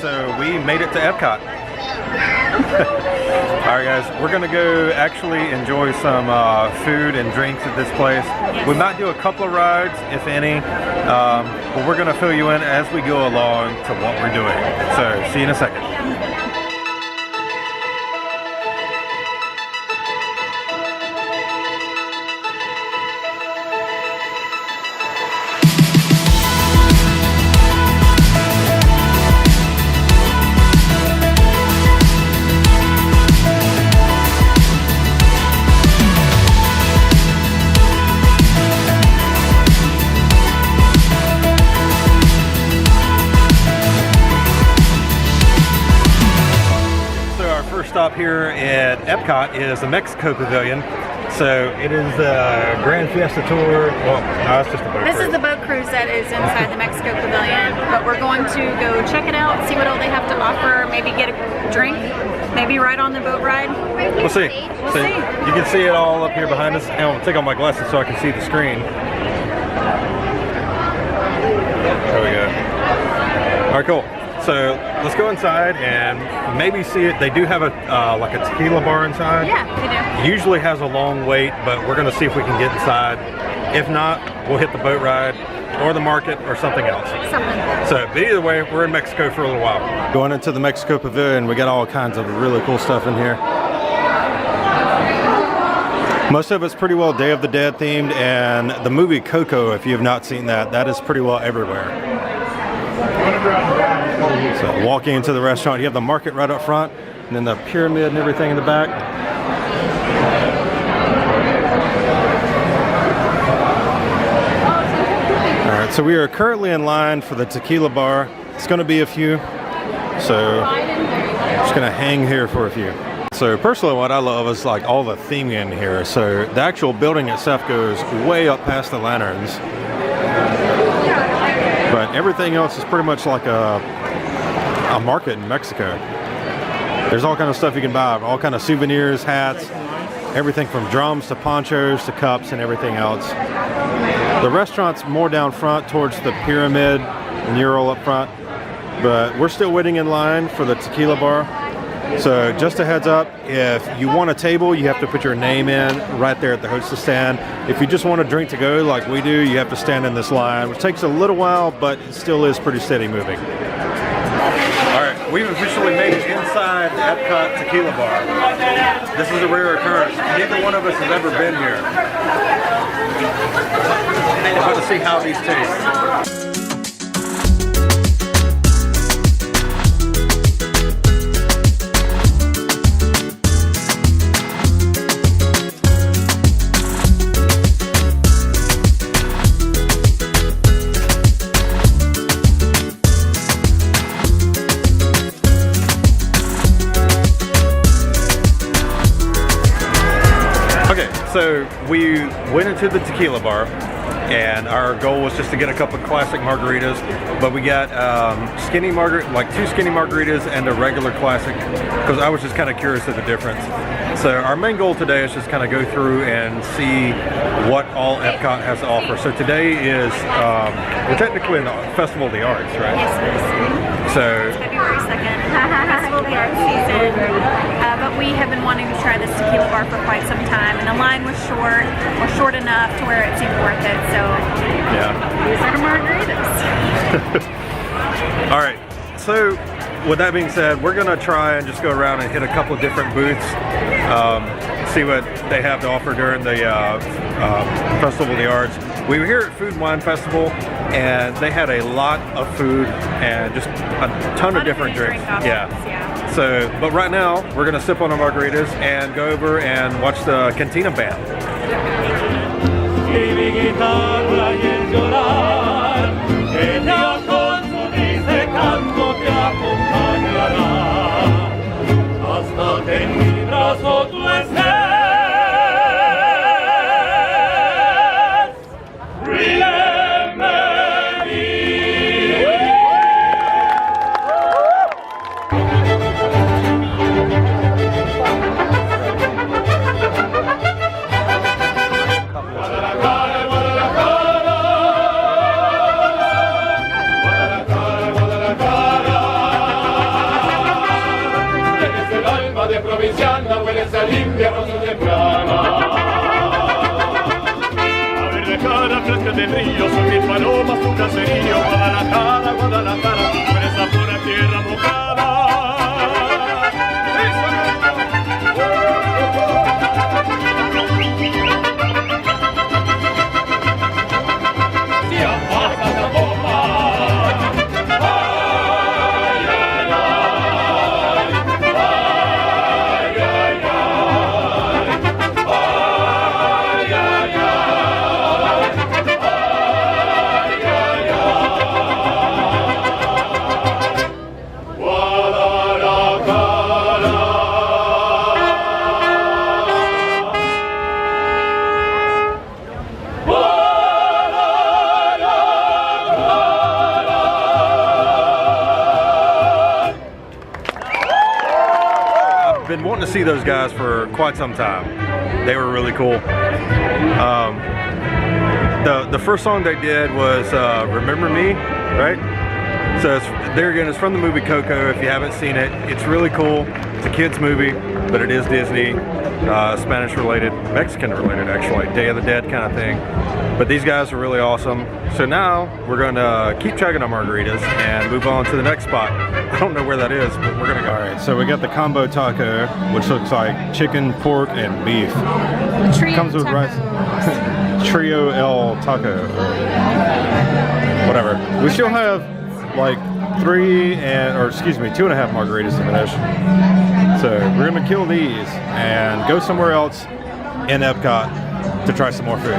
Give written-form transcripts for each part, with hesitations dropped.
so we made it to Epcot. Alright guys, we're gonna go actually enjoy some food and drinks at this place. Yes. We might do a couple of rides, if any, but we're gonna fill you in as we go along to what we're doing. So, see you in a second. Stop here at Epcot is the Mexico Pavilion. So it is the Grand Fiesta Tour. Well, no, it's just a boat This cruise. is the boat cruise that is inside the Mexico Pavilion, but we're going to go check it out, see what all they have to offer, maybe get a drink, maybe ride on the boat ride. We'll see. We'll see. You can see it all up here behind us. And I'll take off my glasses so I can see the screen. There we go. All right, cool. So let's go inside and maybe see it. They do have a like a tequila bar inside. Yeah, they do. Usually has a long wait, but we're gonna see if we can get inside. If not, we'll hit the boat ride or the market or something else. So, but either way, we're in Mexico for a little while. Going into the Mexico Pavilion, we got all kinds of really cool stuff in here. Most of it's pretty well Day of the Dead themed, and the movie Coco, if you have not seen that, that is pretty well everywhere. So walking into the restaurant, you have the market right up front, and then the pyramid and everything in the back. All right, so we are currently in line for the tequila bar. It's going to be a few, so I'm just going to hang here for a few. So personally, what I love is like all the theming in here. So the actual building itself goes way up past the lanterns. But everything else is pretty much like a market in Mexico. There's all kind of stuff you can buy, all kind of souvenirs, hats, everything from drums to ponchos to cups and everything else. The restaurant's more down front towards the pyramid mural up front, but we're still waiting in line for the tequila bar. So just a heads up, if you want a table, you have to put your name in right there at the hostess stand. If you just want a drink to go like we do, you have to stand in this line, which takes a little while, but it still is pretty steady moving. All right, we've officially made it inside the Epcot Tequila Bar. This is a rare occurrence. Neither one of us has ever been here. We're about to see how these taste. So we went into the tequila bar, and our goal was just to get a couple of classic margaritas, but we got skinny margarita, like 2 skinny margaritas and a regular classic, because I was just kind of curious of the difference. So our main goal today is just kind of go through and see what all Epcot has to offer. So today is, we're technically in the Festival of the Arts, right? Yes, it is. So it's February 2nd, Festival of the Arts season, but we have been wanting to try this tequila bar for quite some time, and the line was short enough to where it seemed worth it, so yeah, these are the margaritas. All right, so with that being said, we're gonna try and just go around and hit a couple of different booths, see what they have to offer during the Festival of the Arts. We were here at Food and Wine Festival, and they had a lot of food and just a ton of different drinks. Yeah. So, but right now, we're gonna sip on our margaritas and go over and watch the Cantina Band. orillas del río son mil palomas tu caserío. Guadalajara, Guadalajara, por esa pura tierra mojada. Been wanting to see those guys for quite some time. They were really cool. The first song they did was Remember Me, right? So there again, it's from the movie Coco. If you haven't seen it, it's really cool. It's a kid's movie, but it is Disney, Spanish related, Mexican related actually, Day of the Dead kind of thing. But these guys are really awesome. So now we're gonna keep chugging our margaritas and move on to the next spot. I don't know where that is, but we're gonna go. All right, so we got the combo taco, which looks like chicken, pork, and beef. The trio Comes with rice. Trio El Taco, whatever. We still have like 2.5 margaritas to finish. So we're gonna kill these and go somewhere else in Epcot to try some more food.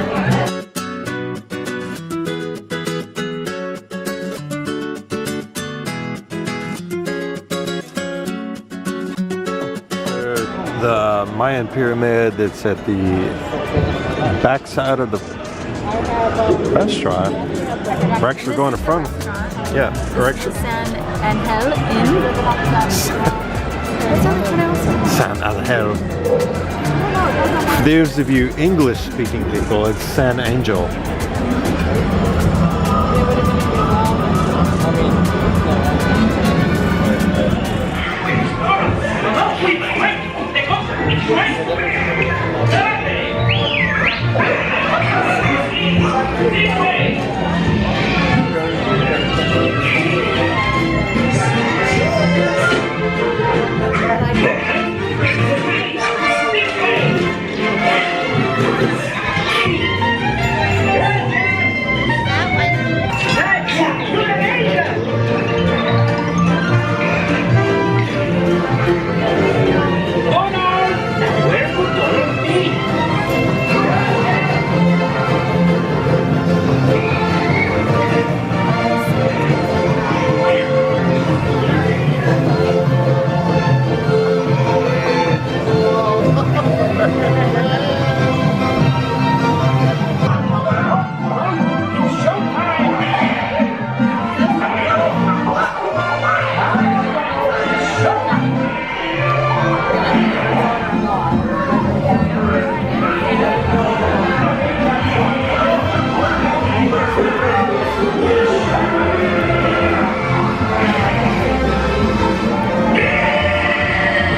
The Mayan pyramid that's at the backside of the restaurant. We're actually going to front. Yeah, we're actually. San Angel Inn. That's how they pronounce it. San Angel. For those of you English-speaking people, it's San Angel.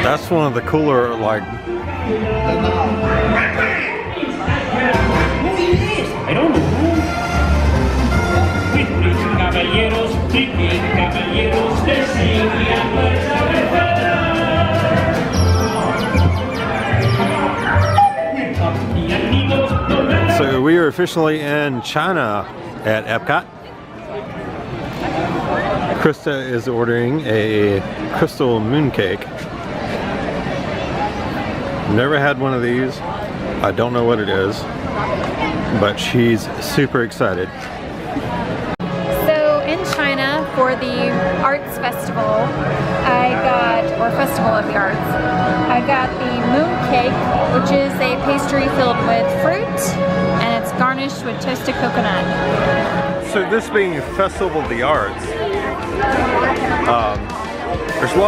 That's one of the cooler, like. I don't know. So we are officially in China at Epcot. Krista is ordering a crystal mooncake. Never had one of these. I don't know what it is, but she's super excited. So in China for the Arts Festival, or Festival of the Arts, I got the moon cake, which is a pastry filled with fruit, and it's garnished with toasted coconut. So this being Festival of the Arts, there's a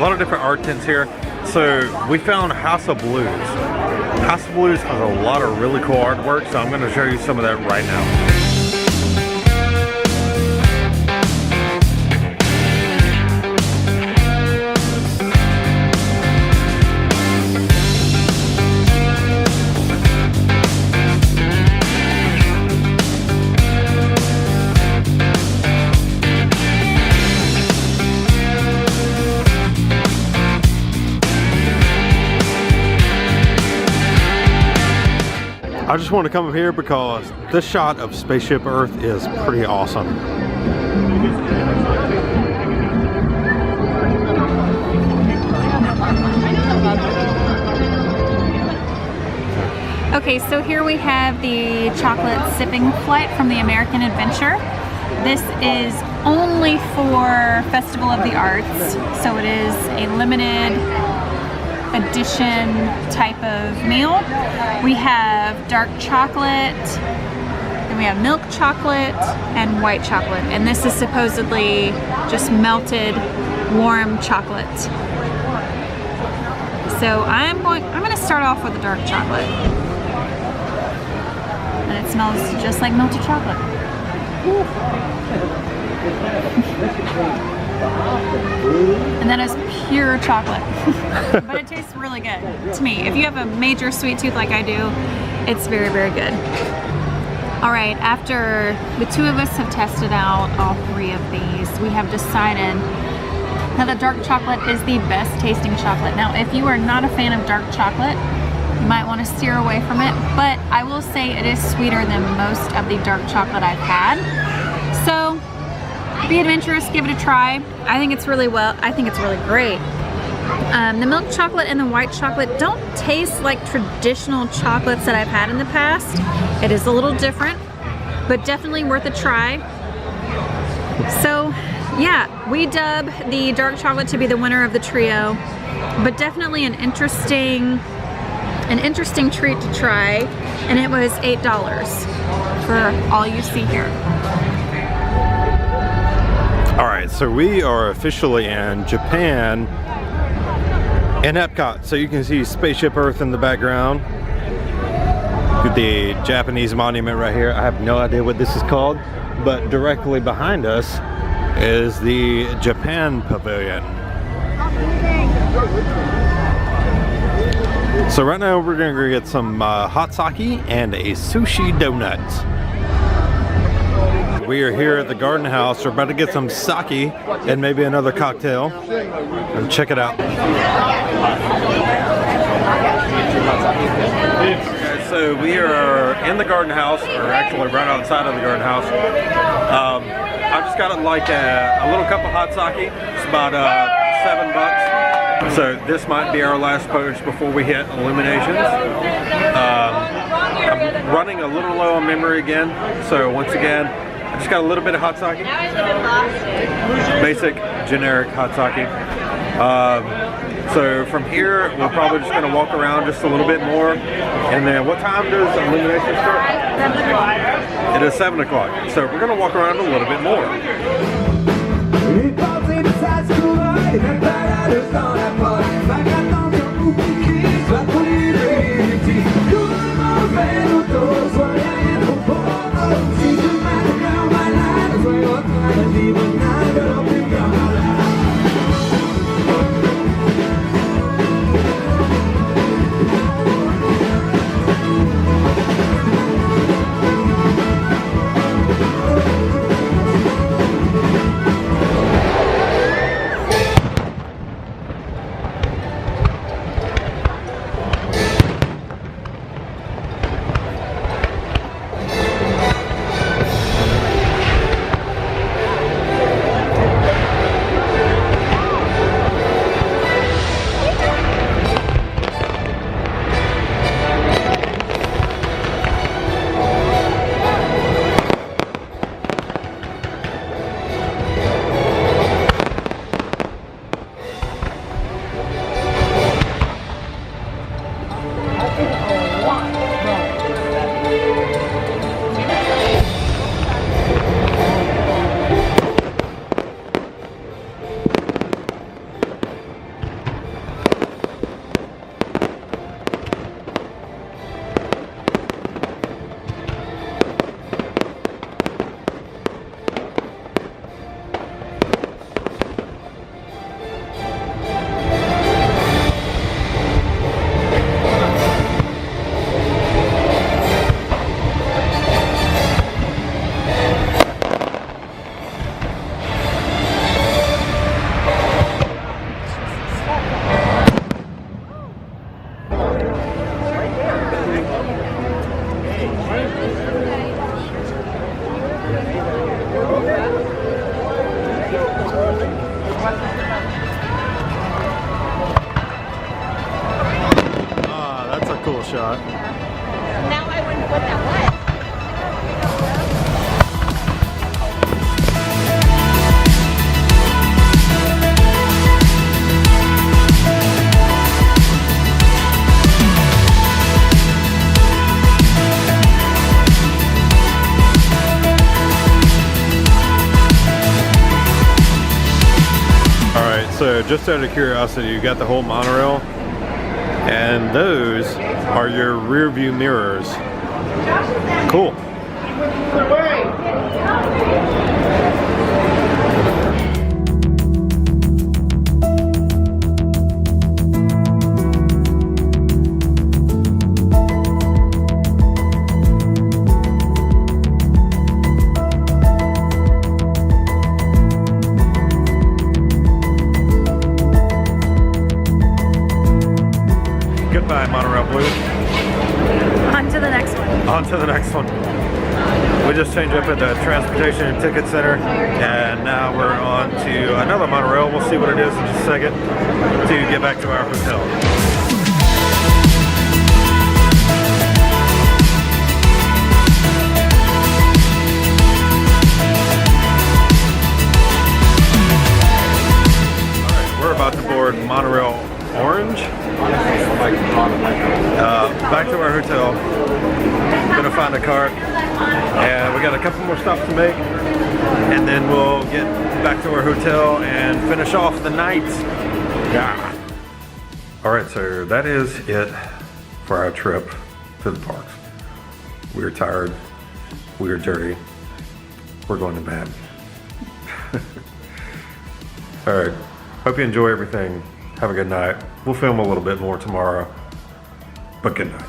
lot of different art tents here. So we found House of Blues. House of Blues has a lot of really cool artwork, so I'm going to show you some of that right now. I just want to come here because this shot of Spaceship Earth is pretty awesome. Okay, so here we have the chocolate sipping flight from the American Adventure. This is only for Festival of the Arts, so it is a limited edition type of meal. We have dark chocolate, then we have milk chocolate and white chocolate, and this is supposedly just melted warm chocolate. So I'm gonna start off with the dark chocolate. And it smells just like melted chocolate. And that is pure chocolate. But it tastes really good to me. If you have a major sweet tooth like I do, it's very, very good. All right, after the two of us have tested out all three of these, we have decided that the dark chocolate is the best tasting chocolate. Now, if you are not a fan of dark chocolate, you might want to steer away from it, but I will say it is sweeter than most of the dark chocolate I've had. So be adventurous, give it a try. I think it's really great. The milk chocolate and the white chocolate don't taste like traditional chocolates that I've had in the past. It is a little different, but definitely worth a try. So yeah, we dub the dark chocolate to be the winner of the trio, but definitely an interesting treat to try, and it was $8 for all you see here. All right, so we are officially in Japan in Epcot. So you can see Spaceship Earth in the background. The Japanese monument right here. I have no idea what this is called, but directly behind us is the Japan Pavilion. So right now we're gonna go get some hot sake and a sushi donut. We are here at the Garden House. We're about to get some sake and maybe another cocktail. And check it out. Okay, so we are in the Garden House, or actually right outside of the Garden House. I just got like a little cup of hot sake. It's about $7. So this might be our last post before we hit Illuminations. I'm running a little low on memory again, so once again, I just got a little bit of hot sake. Basic, generic hot sake. So from here, we're probably just going to walk around just a little bit more. And then what time does Illuminations start? 7 o'clock. It is 7 o'clock. So we're going to walk around a little bit more. shot. Now I wonder what that was. So just out of curiosity, you got the whole monorail, and those are your rear view mirrors. Cool. Goodbye, Monorail Blue. On to the next one. On to the next one. We just changed up at the Transportation and Ticket Center, and now we're on to another monorail. We'll see what it is in just a second to get back to our hotel. We're about to board Monorail Orange. Back to our hotel. Gonna find a car, and we got a couple more stops to make, and then we'll get back to our hotel and finish off the night. Yeah. All right, so that is it for our trip to the parks. We're tired. We're dirty. We're going to bed. All right. Hope you enjoy everything. Have a good night. We'll film a little bit more tomorrow, but good night.